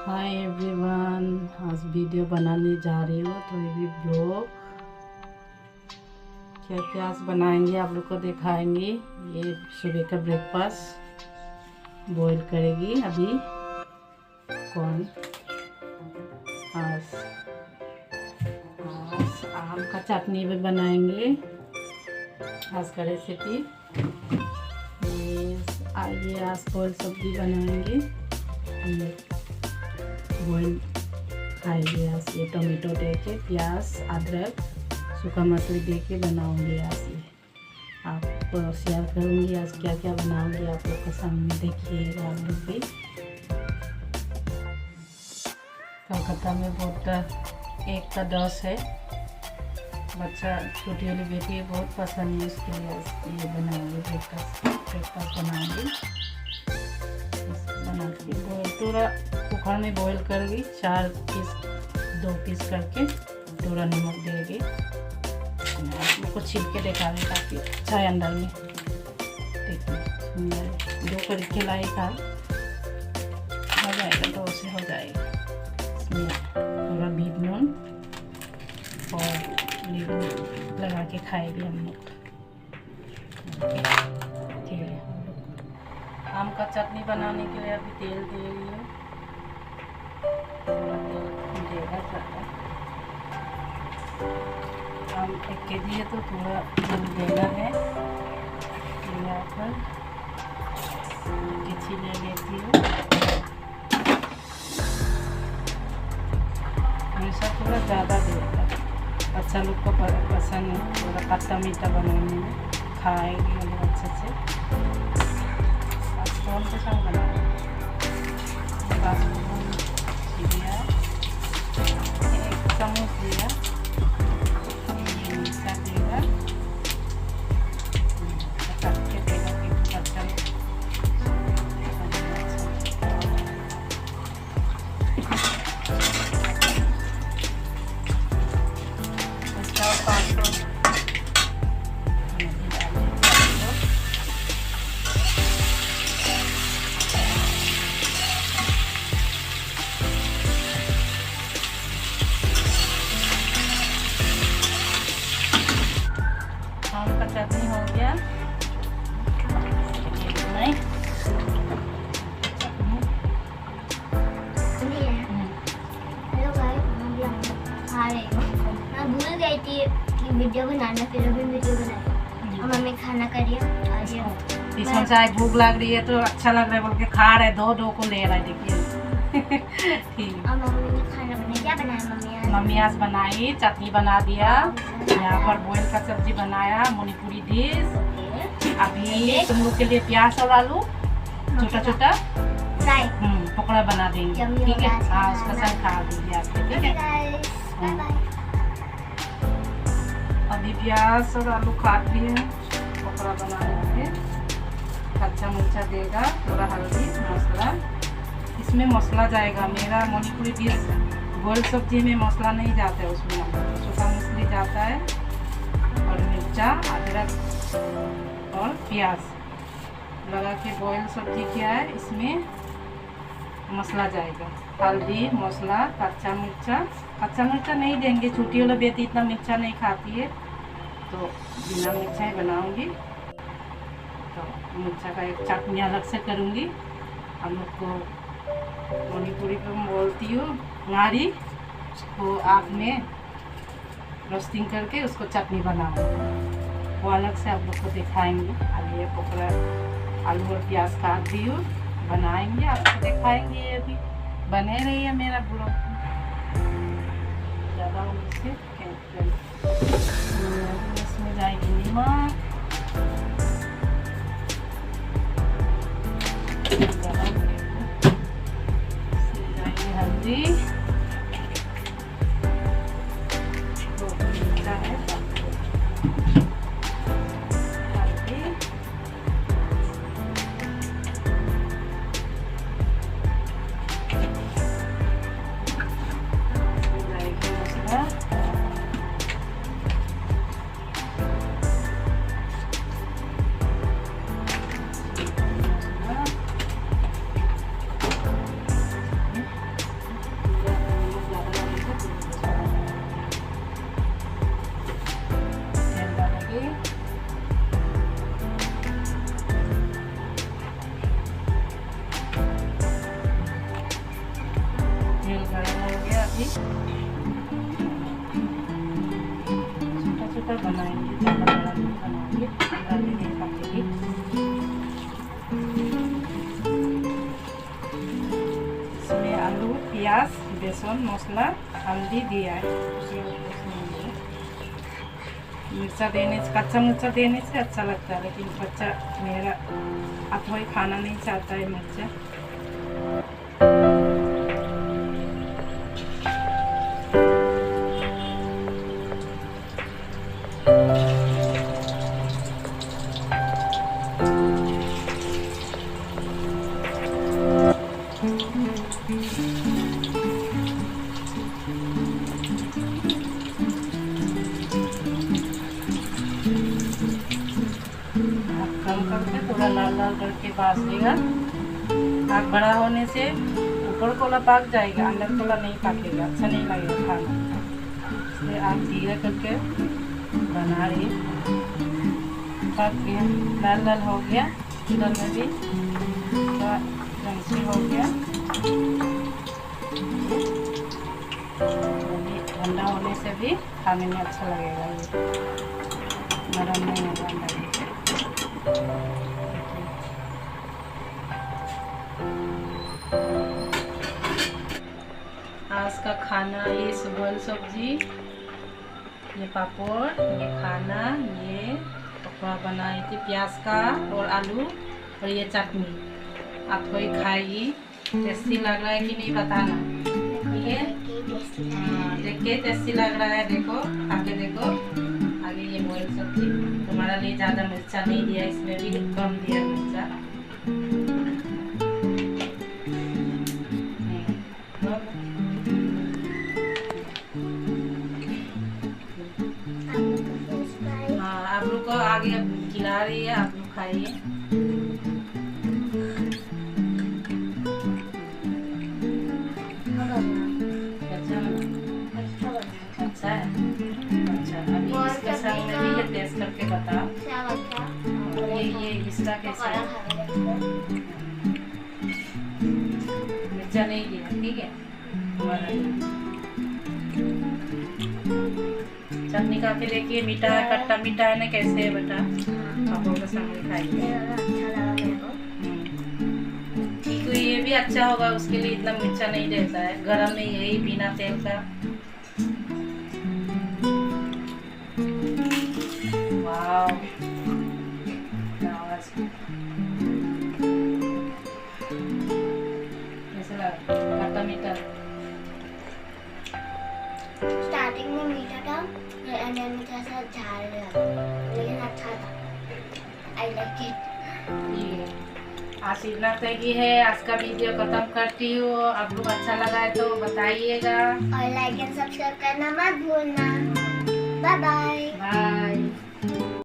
Hi everyone, आज video बनाने जा रही हूँ। तो ये ब्लॉग क्या क्या आज बनाएंगे आप लोग को दिखाएंगे। ये सुबह का ब्रेकफास्ट बॉईल करेगी अभी कौन। आज आम का चटनी भी बनाएंगे आज का रेसिपी। ये आज बॉईल सब्जी बनाएंगे, बॉईल खाएंगे आज। ये टमाटो दे के, प्याज, अदरक, सूखा मछली दे के बनाऊंगी आज। ये आपको शेयर करूंगी आज क्या क्या बनाऊंगी, आप लोग के सामने देखिएगा। आप लोग भी कलकत्ता में बहुत 1 का 10 है, बच्चा छोटी वाली बेटी है, बहुत पसंद है उसके लिए ये बनाऊंगी। ब्रेकफास्ट बनाऊंगी बना के पूरा कुकर में बॉईल करेगी। 4 पीस 2 पीस करके थोड़ा नमक देगी। आप लोग को छिलके दिखा रहे ताकि अच्छा है अंदर में। देखिए सुंदर 2 करके लाई का हो जाएगा, 2 से हो जाएगा। इसमें थोड़ा बीट नून और नींबू लगा के खाएगी हम लोग। ठीक है, आम का चटनी बनाने के लिए अभी तेल दे रही हूँ। देगा ज़्यादा, आम 1 केजी है तो थोड़ा तेल देना है। यहाँ पर किसी ले लेती हूँ, हमेशा थोड़ा ज़्यादा देगा। अच्छा लोग को पसंद है, थोड़ा खट्टा मीठा बनाने में खाएंगे लोग अच्छे से। कौन के संग बनाए दिया 1 चम्मच दिया मिर्चा देगा, काट के देगा कि अच्छा आम का चटनी हो गया। नहीं हेलो गाइस, मैं भूल गई थी कि वीडियो बनाना, फिर अभी वीडियो बनाई और मम्मी खाना करिए। इसमें चाहे भूख लग रही है तो अच्छा लग रहा है बोल के खा रहे, 2 को ले रहा है। देखिए ठीक। और मम्मी ने खाना बनाया, क्या बनाया मम्मी आज बनाई चटनी बना दिया, यहाँ पर बॉईल का सब्जी बनाया, मणिपुरी डिश। अभी तुम लोग के लिए प्याज और आलू छोटा छोटा फ्राई पकौड़ा बना देंगे। ठीक है, हाँ उसका सब खा दीजिए आपके। ठीक है, अभी प्याज और आलू काट लिए, पकौड़ा बना लेंगे। कच्चा मिर्चा देगा, थोड़ा हल्दी मसाला, इसमें मसाला जाएगा। मेरा मणिपुरी डिश बॉईल सब्जी में मसाला नहीं जाता है, उसमें सूखा मछली जाता है और मिर्चा, अदरक और प्याज लगा के बॉईल सब्जी किया है। इसमें मसाला जाएगा, हल्दी मसाला, कच्चा मिर्चा नहीं देंगे। छोटी वाला बेटी इतना मिर्चा नहीं खाती है तो बिना मिर्चा ही बनाऊंगी। तो मिर्चा का एक चटनी अलग से करूंगी। हम लोग को मणिपुरी पे मैं बोलती हूँ नारी, उसको आग में रोस्टिंग करके उसको चटनी बनाओ, वो अलग से आप लोग को दिखाएंगे। अभी ये पकौड़ा आलू और प्याज काट दी हूँ, बनाएंगे आपको दिखाएंगे। ये भी बने रही है मेरा ब्लॉग ज़्यादा से। इसमें जाएगी नमक, हल्दी, मिर्ची छोटा छोटा बनाएंगे, ज़्यादा बड़ा नहीं बनाएंगे, जल्दी नहीं पकेगी। इसमें आलू, प्याज, बेसन, मसाला, हल्दी दिया है। मिर्चा देने से, कच्चा मिर्चा देने से अच्छा लगता है, लेकिन बच्चा मेरा अथवा खाना नहीं चाहता है मिर्चा। कम करके थोड़ा लाल लाल करके भाज देगा। आग बड़ा होने से ऊपर कोला पक जाएगा, अंदर कोला नहीं पकेगा, अच्छा नहीं लगेगा खाना। इसलिए आग धीरे करके बना रही। पक गया, लाल लाल हो गया, इधर में भी थोड़ा क्रंची हो गया। ठंडा होने से भी खाने में अच्छा लगेगा, ये नरम नहीं होगा अंदर में। आज का खाना ये सुबह सब्जी, ये पापड़, ये खाना, ये पकौड़ा बनाई थी प्याज का और आलू, और ये चटनी। आप कोई खाएगी, टेस्टी लग रहा है कि नहीं बताना, ठीक है? हाँ, देख के टेस्टी लग रहा है, देखो आके देखो। आगे ये बॉयल सब्जी तुम्हारा लिए ज़्यादा मिर्चा नहीं दिया, इसमें भी कम दिया मिर्चा। हाँ, आप लोग को आगे खिला रही है, आप लोग खाइए। अच्छा है, अच्छा। अभी इसके संग में भी ये टेस्ट करके बताओ, ये इसका कैसा है। मिर्चा नहीं दिया, ठीक है? हमारा चटनी खा के देखिए, मीठा है, खट्टा मीठा है ना, कैसे है बेटा? पापड़ के संग में खाइए। ठीक है, ये भी अच्छा होगा, उसके लिए इतना मिर्चा नहीं रहता है, गरम में यही बिना तेल का। वाव, कैसा लगा? खट्टा मीठा? स्टार्टिंग में मीठा था, एंड में थोड़ा सा झाड़ रहा, लेकिन अच्छा था। I like it. आज इतना तक ही है, आज का वीडियो खत्म करती हूँ। आप लोग अच्छा लगा है तो बताइएगा, और लाइक एंड सब्सक्राइब करना मत भूलना। Bye bye. बाय।